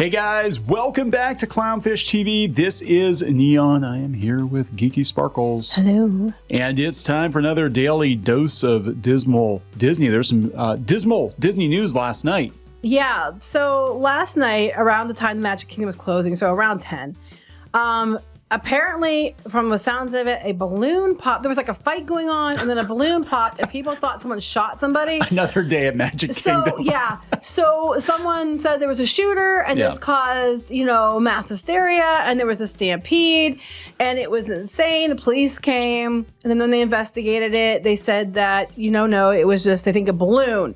Hey guys, welcome back to Clownfish TV. This is Neon. I am here with Geeky Sparkles. Hello. And it's time for another daily dose of Dismal Disney. There's some Dismal Disney news last night. Yeah, so last night, around the time the Magic Kingdom was closing, so around 10, apparently, from the sounds of it, a balloon popped. There was like a fight going on, and then a balloon popped, and people thought someone shot somebody. Another day at Magic Kingdom. So someone said there was a shooter, and this caused, mass hysteria, and there was a stampede, and it was insane. The police came, and then when they investigated it, they said that, no, it was just, I think, a balloon.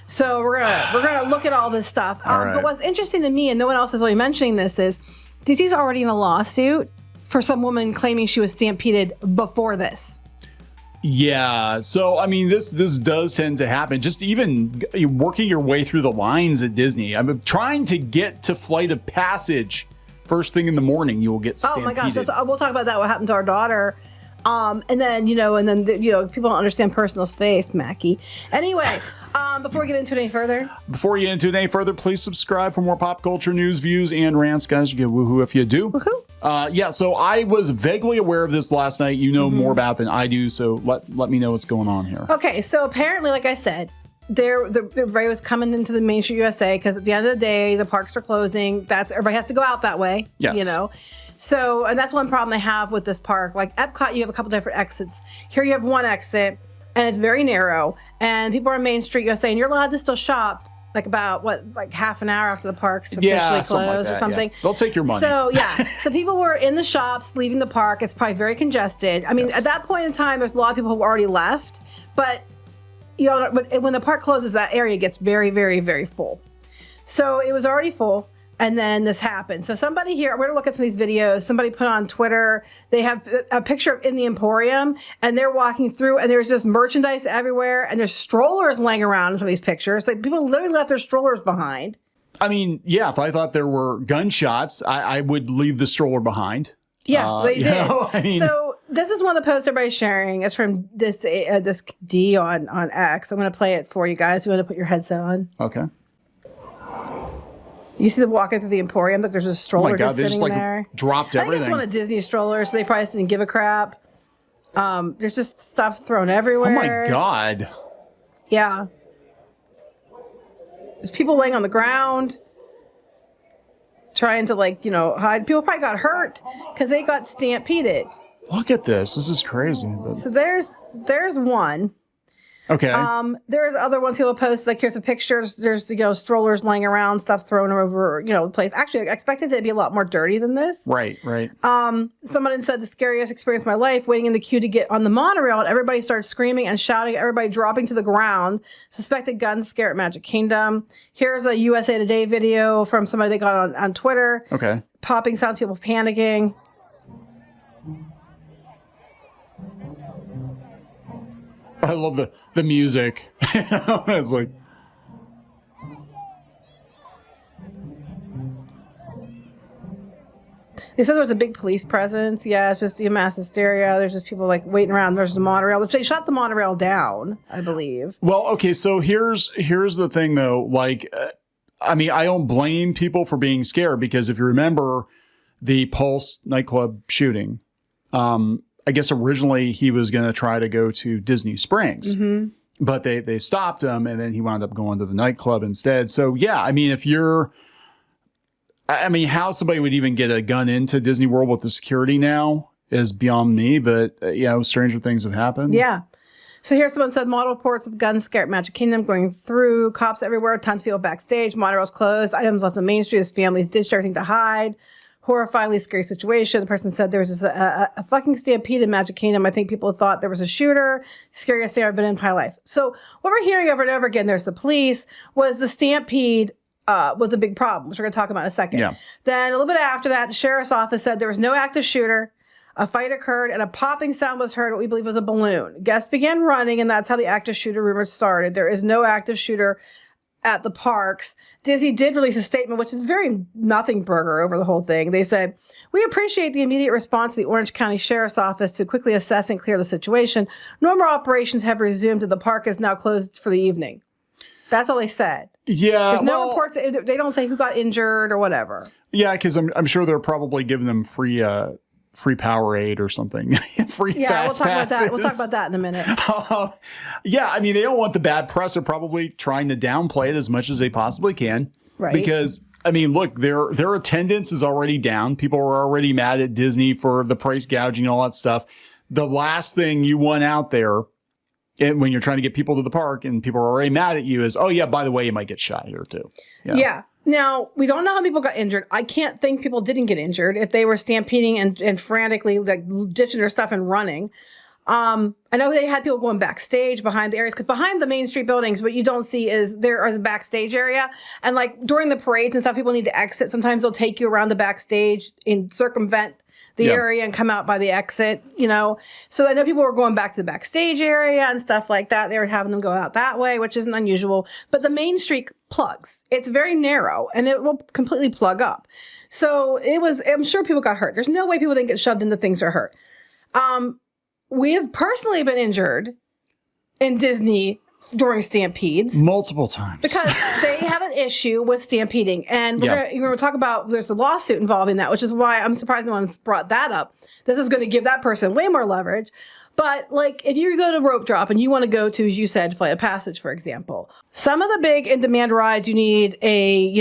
So we're gonna look at all this stuff. Right. But what's interesting to me, and no one else is really mentioning this, is Disney's already in a lawsuit for some woman claiming she was stampeded before this. Yeah, so I mean, this does tend to happen. Just even working your way through the lines at Disney. I'm trying to get to Flight of Passage first thing in the morning. You will get stampeded. Oh my gosh, we'll talk about that. What happened to our daughter? And then people don't understand personal space, Mackie. Anyway, before we get into it any further, please subscribe for more pop culture news, views, and rants, guys. You get woohoo if you do. Woohoo. So I was vaguely aware of this last night. You know more about than I do, so let me know what's going on here. Okay, so apparently, like I said, everybody was coming into the Main Street USA because at the end of the day, the parks are closing. Everybody has to go out that way. Yes. So, and that's one problem they have with this park. Like Epcot, you have a couple different exits. Here you have one exit, and it's very narrow. And people are on Main Street USA, and you're allowed to still shop like about, half an hour after the park's officially closed or something. Yeah. They'll take your money. So, so people were in the shops, leaving the park. It's probably very congested. I mean, at that point in time, there's a lot of people who already left. But, when the park closes, that area gets very, very, very full. So it was already full. And then this happened. So somebody here, we're going to look at some of these videos. Somebody put on Twitter, they have a picture in the Emporium, and they're walking through, and there's just merchandise everywhere, and there's strollers laying around in some of these pictures. Like, people literally left their strollers behind. I mean, yeah, if I thought there were gunshots, I would leave the stroller behind. Yeah, they did. So this is one of the posts everybody's sharing. It's from this D on X. I'm going to play it for you guys. You want to put your headset on? Okay. You see them walking through the Emporium, but there's a stroller just sitting there. Dropped everything. I think it's one of Disney's strollers, so they probably didn't give a crap. There's just stuff thrown everywhere. Oh my God. Yeah. There's people laying on the ground, trying to hide. People probably got hurt because they got stampeded. Look at this. This is crazy. But... So there's one. Okay. There's other ones people post, like here's the pictures. There's, strollers laying around, stuff thrown over, the place. Actually, I expected it to be a lot more dirty than this. Right. Someone said the scariest experience of my life, waiting in the queue to get on the monorail, and everybody started screaming and shouting, everybody dropping to the ground. Suspected gun scare at Magic Kingdom. Here's a USA Today video from somebody they got on Twitter. Okay. Popping sounds, people panicking. I love the music. It's like... They said there was a big police presence. Yeah, it's just mass hysteria. There's just people waiting around. There's the monorail. They shot the monorail down, I believe. Well, okay, so here's the thing though. I don't blame people for being scared, because if you remember the Pulse nightclub shooting, I guess originally he was going to try to go to Disney Springs, but they stopped him, and then he wound up going to the nightclub instead. So yeah, how somebody would even get a gun into Disney World with the security now is beyond me, but stranger things have happened. Yeah. So here someone said model reports of gun scare at Magic Kingdom, going through, cops everywhere, tons of people backstage, monorails closed, items left on Main Street as families ditched everything to hide. Horrifyingly scary situation. The person said there was a fucking stampede in Magic Kingdom. I think people thought there was a shooter. Scariest thing I've been in my life. So what we're hearing over and over again, there's the police, was the stampede was a big problem, which we're going to talk about in a second. Yeah. Then a little bit after that, the sheriff's office said there was no active shooter. A fight occurred and a popping sound was heard, what we believe was a balloon. Guests began running, and that's how the active shooter rumor started. There is no active shooter at the parks. Disney did release a statement, which is very nothing burger over the whole thing. They said, we appreciate the immediate response of the Orange County Sheriff's Office to quickly assess and clear the situation. Normal operations have resumed, and the park is now closed for the evening. That's all they said. Yeah. There's no reports. They don't say who got injured or whatever. Yeah, because I'm sure they're probably giving them free Powerade or something. Free fast passes. We'll talk about that in a minute. Yeah, I mean, they don't want the bad press. They're probably trying to downplay it as much as they possibly can. Right. Because, I mean, look, their attendance is already down. People are already mad at Disney for the price gouging and all that stuff. The last thing you want out there, and when you're trying to get people to the park and people are already mad at you, is, oh, yeah, by the way, you might get shot here, too. Yeah. Now, we don't know how people got injured. I can't think people didn't get injured if they were stampeding and frantically like ditching their stuff and running. I know they had people going backstage behind the areas, because behind the Main Street buildings, what you don't see is there is a backstage area. And like during the parades and stuff, people need to exit. Sometimes they'll take you around the backstage and circumvent the area and come out by the exit, you know. So I know people were going back to the backstage area and stuff like that. They were having them go out that way, which isn't unusual. But the Main Street plugs. It's very narrow and it will completely plug up. So I'm sure people got hurt. There's no way people didn't get shoved into things or hurt. We have personally been injured in Disney during stampedes. Multiple times. Because they have an issue with stampeding. And we're going to talk about, there's a lawsuit involving that, which is why I'm surprised no one's brought that up. This is going to give that person way more leverage. But like if you go to rope drop and you want to go to, as you said, Flight of Passage, for example, some of the big in-demand rides you need a,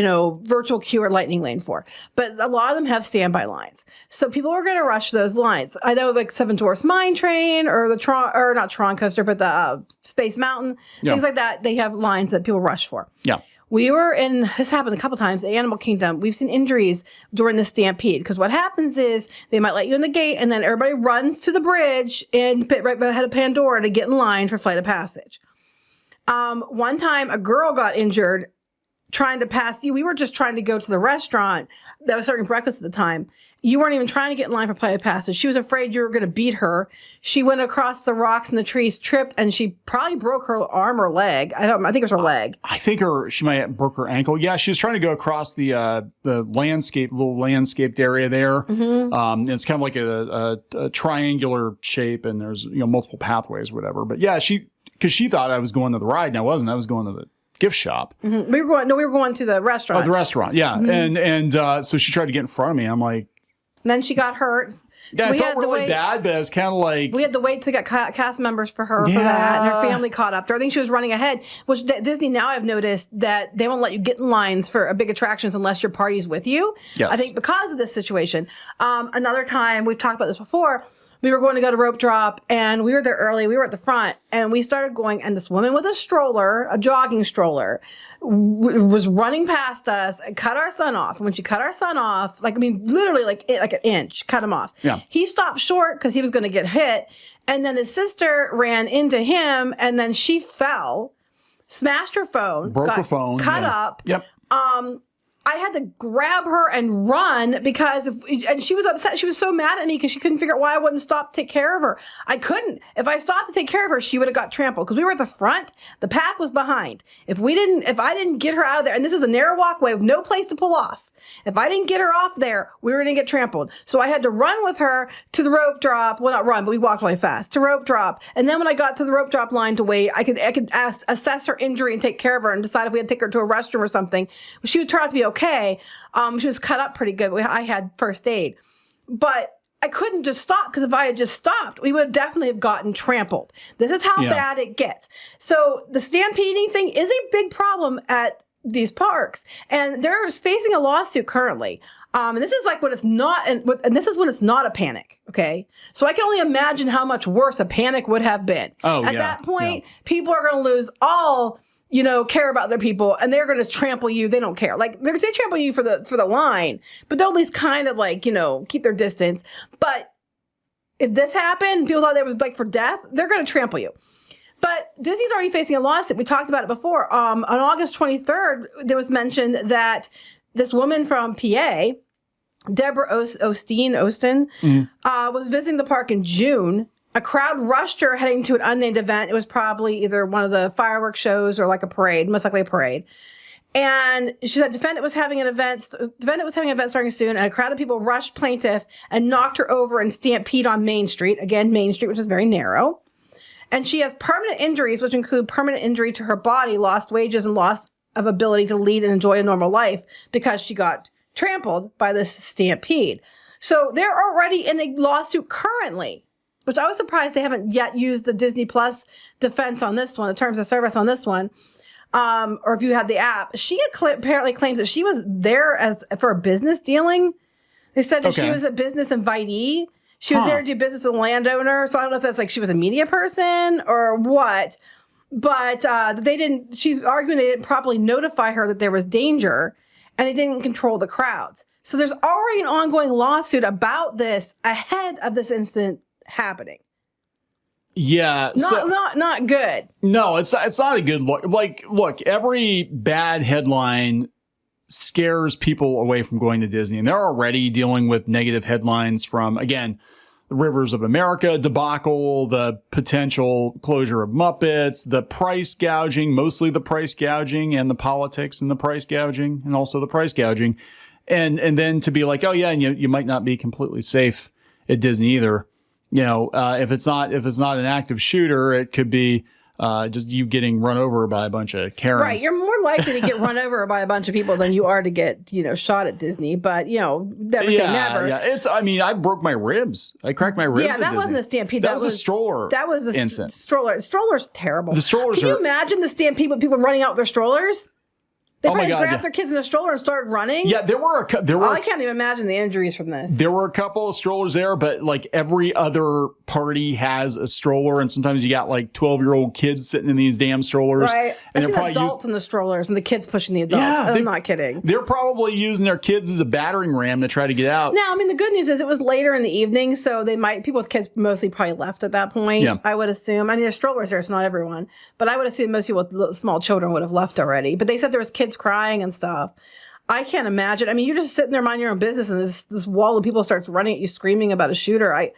virtual queue or lightning lane for. But a lot of them have standby lines. So people are going to rush those lines. I know like Seven Dwarfs Mine Train or the not Tron Coaster, but the Space Mountain, things like that. They have lines that people rush for. Yeah. This happened a couple times, Animal Kingdom. We've seen injuries during the stampede because what happens is they might let you in the gate and then everybody runs to the bridge and right ahead of Pandora to get in line for Flight of Passage. One time a girl got injured trying to pass you. We were just trying to go to the restaurant that was serving breakfast at the time. You weren't even trying to get in line for Flight of Passage. She was afraid you were going to beat her. She went across the rocks and the trees, tripped, and she probably broke her arm or leg. I think it was her leg. I think she might have broke her ankle. Yeah, she was trying to go across the little landscaped area there. Mm-hmm. It's kind of like a triangular shape, and there's multiple pathways, or whatever. But yeah, because she thought I was going to the ride, and I wasn't. I was going to the gift shop. Mm-hmm. We were going to the restaurant. Oh, the restaurant, yeah. Mm-hmm. And so she tried to get in front of me. I'm like. And then she got hurt. Yeah, so I felt really bad, but it's kind of like... We had to wait to get cast members for her for that, and her family caught up to her. I think she was running ahead, which Disney now I've noticed that they won't let you get in lines for big attractions unless your party's with you. Yes. I think because of this situation. Another time, we've talked about this before, we were going to go to rope drop, and we were there early. We were at the front, and we started going, and this woman with a stroller, a jogging stroller, was running past us and cut our son off. And when she cut our son off, literally like an inch, cut him off. Yeah. He stopped short because he was going to get hit, and then his sister ran into him, and then she fell, smashed her phone, broke her phone, cut up. Yep. I had to grab her and run and she was upset. She was so mad at me because she couldn't figure out why I wouldn't stop to take care of her. I couldn't. If I stopped to take care of her, she would have got trampled because we were at the front. The pack was behind. If I didn't get her out of there, and this is a narrow walkway with no place to pull off. If I didn't get her off there, we were going to get trampled. So I had to run with her to the rope drop. Well, not run, but we walked really fast to rope drop. And then when I got to the rope drop line to wait, I could assess her injury and take care of her and decide if we had to take her to a restroom or something. She would turn out to be okay. She was cut up pretty good. I had first aid, but I couldn't just stop because if I had just stopped, we would definitely have gotten trampled. This is how bad it gets. So the stampeding thing is a big problem at these parks, and they're facing a lawsuit currently. And this is like when it's not, and this is when it's not a panic. Okay. So I can only imagine how much worse a panic would have been. At that point, people are going to lose all, care about their people, and they're going to trample you. They don't care. Like they trample you for the line, but they'll at least kind of keep their distance. But if this happened, people thought it was like for death, they're going to trample you. But Disney's already facing a lawsuit. We talked about it before. On August 23rd, there was mentioned that this woman from PA, Deborah Osteen, was visiting the park in June. A crowd rushed her heading to an unnamed event. It was probably either one of the fireworks shows or like a parade, most likely a parade. And she said defendant was having an event starting soon, and a crowd of people rushed plaintiff and knocked her over and stampede on Main Street. Again, Main Street, which is very narrow. And she has permanent injuries, which include permanent injury to her body, lost wages, and loss of ability to lead and enjoy a normal life because she got trampled by this stampede. So they're already in a lawsuit currently, which I was surprised they haven't yet used the Disney Plus defense on this one, the terms of service on this one. Or if you had the app, she apparently claims that she was there for a business dealing. They said that she was a business invitee. She was there to do business with a landowner. So I don't know if that's like she was a media person or what, but she's arguing they didn't properly notify her that there was danger and they didn't control the crowds. So there's already an ongoing lawsuit about this ahead of this incident happening. Yeah. Not good. No, it's not a good look. Like, look, every bad headline scares people away from going to Disney. And they're already dealing with negative headlines from, again, the Rivers of America debacle, the potential closure of Muppets, the price gouging, mostly the price gouging and the politics and the price gouging and also the price gouging. And then to be like, oh yeah, and you might not be completely safe at Disney either. You know, if it's not an active shooter, it could be just you getting run over by a bunch of Karens. Right. You're more likely to get run over by a bunch of people than you are to get, shot at Disney. But, never say never. Yeah. I broke my ribs. I cracked my ribs. Yeah, that wasn't a stampede. That was a stroller. That was a incident. stroller. Stroller's terrible. The strollers Can you imagine the stampede with people running out with their strollers? They probably grabbed their kids in a stroller and started running. Yeah, I can't even imagine the injuries from this. There were a couple of strollers there, but like every other party has a stroller, and sometimes you got like 12-year-old kids sitting in these damn strollers. Right. And they're probably adults in the strollers and the kids pushing the adults. Yeah, I'm not kidding. They're probably using their kids as a battering ram to try to get out. Now, I mean, the good news is it was later in the evening, so people with kids mostly probably left at that point. Yeah. I would assume. I mean, there's strollers there, so not everyone, but I would assume most people with small children would have left already. But they said there was kids crying and stuff. I can't imagine. I mean, you're just sitting there minding your own business and this wall of people starts running at you screaming about a shooter. I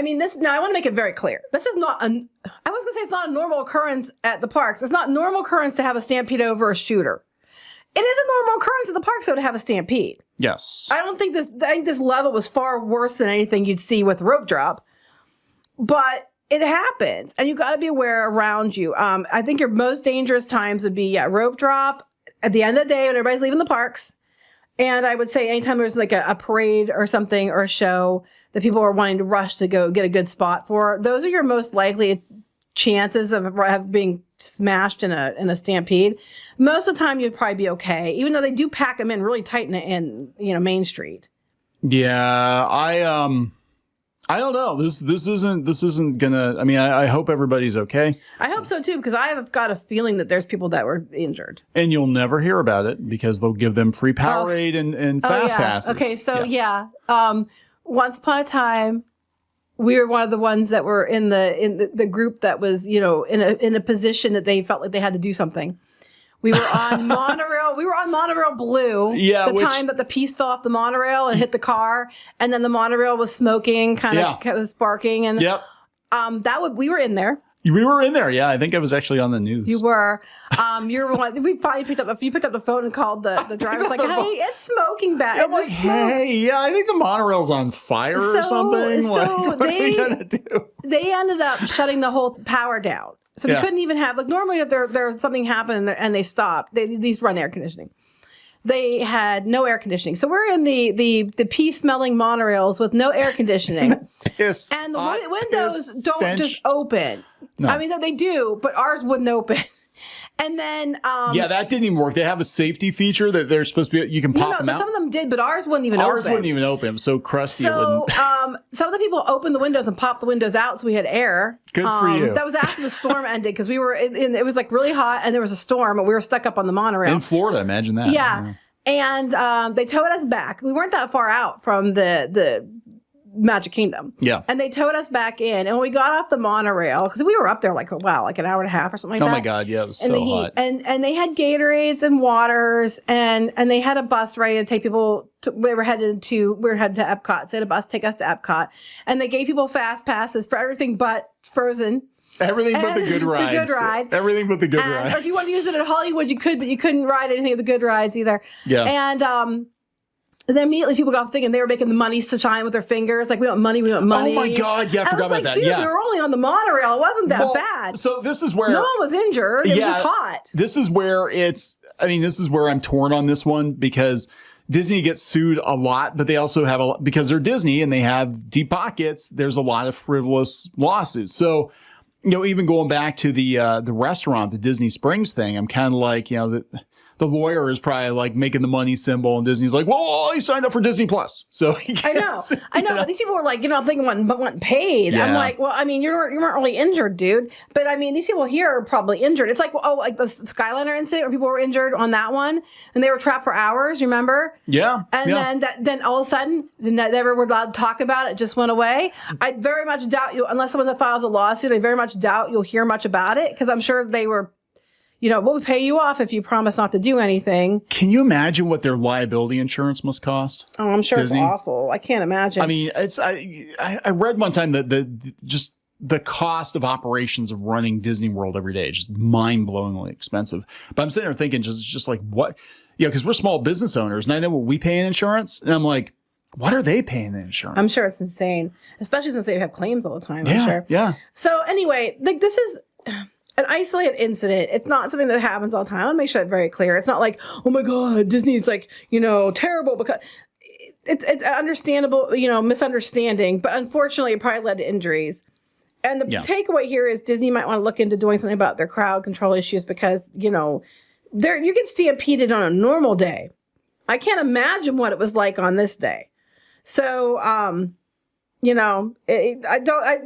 mean, now I want to make it very clear. This is not I was going to say it's not a normal occurrence at the parks. It's not a normal occurrence to have a stampede over a shooter. It is a normal occurrence at the parks, though, to have a stampede. Yes. I think this level was far worse than anything you'd see with rope drop. But it happens, and you got to be aware around you. I think your most dangerous times would be rope drop, at the end of the day when everybody's leaving the parks. And I would say anytime there's like a parade or something or a show that people are wanting to rush to go get a good spot for, those are your most likely chances of being smashed in a stampede. Most of the time you'd probably be okay, even though they do pack them in really tight in Main Street. Yeah, I don't know. This isn't gonna. I mean, I hope everybody's okay. I hope so too, because I have got a feeling that there's people that were injured. And you'll never hear about it because they'll give them free Powerade and fast passes. Okay, so once upon a time, we were one of the ones that were in the group that was in a position that they felt like they had to do something. We were on monorail. We were on monorail blue. Yeah, time that the piece fell off the monorail and hit the car, and then the monorail was smoking, kind of sparking, and we were in there. We were in there. Yeah, I think I was actually on the news. You were. You were one. We finally picked up the phone and called the driver. Like, hey, it's smoking bad. Yeah, I'm like, hey, I think the monorail's on fire or something. So what are we gonna do? They ended up shutting the whole power down. So we couldn't even have, normally if there's something happened and they stopped, these run air conditioning. They had no air conditioning. So we're in the pea smelling monorails with no air conditioning. And the windows don't just open. No. I mean, they do, but ours wouldn't open. And then that didn't even work. They have a safety feature that they're supposed to be. You can pop them out. Some of them did, but ours wouldn't even open. Ours wouldn't even open. So crusty. So some of the people opened the windows and popped the windows out, so we had air. Good for you. That was after the storm ended because we were it was like really hot and there was a storm and we were stuck up on the monorail in Florida. Imagine that. Yeah. And they towed us back. We weren't that far out from the Magic Kingdom. Yeah. And they towed us back in. And when we got off the monorail, because we were up there like an hour and a half or something like that. Oh my God, yeah, it was so hot. And they had Gatorades and waters and they had a bus ready to take people we were headed to Epcot. So they had a bus take us to Epcot. And they gave people fast passes for everything but Frozen. Everything but the good rides. The good ride. Everything but the good rides. Or if you want to use it at Hollywood, you could, but you couldn't ride anything of the good rides either. Yeah. And And then immediately people got thinking they were making the money to shine with their fingers. Like, we want money, we want money. Oh my God. Yeah, I forgot about that. Dude, Yeah. we were only on the monorail. It wasn't that bad. So this is where no one was injured. It was just hot. This is where this is where I'm torn on this one because Disney gets sued a lot, but they also have because they're Disney and they have deep pockets. There's a lot of frivolous lawsuits. So, even going back to the restaurant, the Disney Springs thing, I'm kind of like, the lawyer is probably like making the money symbol, and Disney's like, well, he signed up for Disney Plus, so he gets, I know. But these people were like, thinking wanting paid. Yeah. I'm like, well, I mean, you weren't really injured, dude. But I mean, these people here are probably injured. It's like, like the Skyliner incident where people were injured on that one, and they were trapped for hours. Remember? Yeah. And then all of a sudden, they never were allowed to talk about it. It just went away. I very much doubt you, unless someone files a lawsuit. I very much doubt you'll hear much about it because I'm sure they were. We'll pay you off if you promise not to do anything. Can you imagine what their liability insurance must cost? Oh, I'm sure Disney? It's awful. I can't imagine. I mean, I read one time that just the cost of operations of running Disney World every day is just mind-blowingly expensive. But I'm sitting there thinking just like what? Because we're small business owners, and I know what we pay in insurance, and I'm like, what are they paying in insurance? I'm sure it's insane, especially since they have claims all the time. Yeah, I'm sure. Yeah. So anyway, this is an isolated incident. It's not something that happens all the time. I want to make sure it's very clear. It's not like, oh my God, Disney's like, terrible, because it's understandable, misunderstanding, but unfortunately it probably led to injuries. And the takeaway here is Disney might want to look into doing something about their crowd control issues because, you get stampeded on a normal day. I can't imagine what it was like on this day. So, I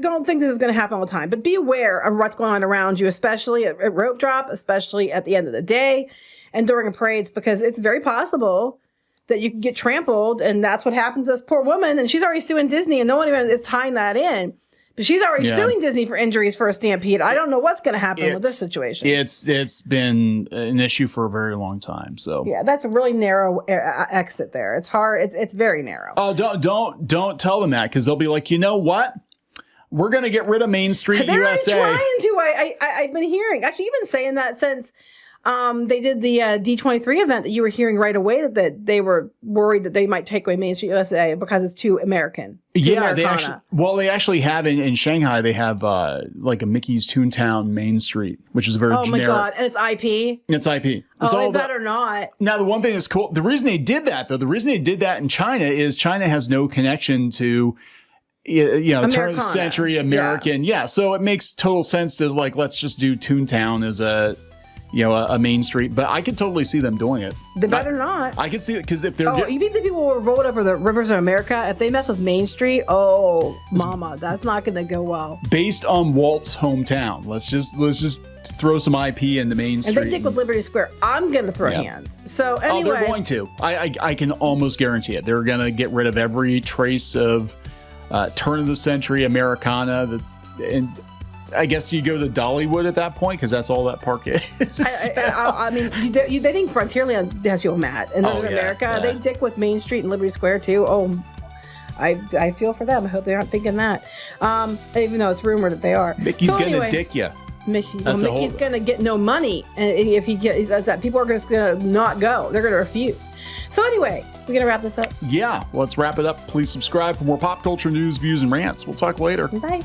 don't think this is going to happen all the time, but be aware of what's going on around you, especially at rope drop, especially at the end of the day and during parades, because it's very possible that you can get trampled. And that's what happened to this poor woman. And she's already suing Disney and no one even is tying that in. But she's already suing Disney for injuries for a stampede. I don't know what's going to happen with this situation. It's been an issue for a very long time. So yeah, that's a really narrow exit there. It's hard. It's very narrow. Oh, don't tell them that because they'll be like, you know what? We're going to get rid of Main Street They're USA. They're trying to. I've been hearing. Actually, you've been saying that since they did the D23 event that you were hearing right away that they were worried that they might take away Main Street USA because it's too American. Yeah, they actually have in Shanghai, they have like a Mickey's Toontown Main Street, which is very generic. Oh my God. And it's IP? It's IP. They better not. Now, the one thing that's cool, the reason they did that in China is China has no connection to turn of the century American. Yeah. So it makes total sense to let's just do Toontown as a Main Street, but I could totally see them doing it. They better not. I could see it because if they're. You think the people will vote over the rivers of America if they mess with Main Street? Oh, mama, that's not going to go well. Based on Walt's hometown, let's just throw some IP in the Main Street. And they dick with Liberty Square. I'm going to throw hands. So anyway, they're going to. I can almost guarantee it. They're going to get rid of every trace of turn of the century Americana. And I guess you go to Dollywood at that point because that's all that park is. I mean, they think Frontierland has people mad, and in America, they dick with Main Street and Liberty Square too. Oh, I feel for them. I hope they aren't thinking that, even though it's rumored that they are. Mickey's gonna dick you. Mickey's gonna get no money, and if he does that, people are just gonna not go. They're gonna refuse. So anyway, we're gonna wrap this up. Yeah, let's wrap it up. Please subscribe for more pop culture news, views, and rants. We'll talk later. Bye.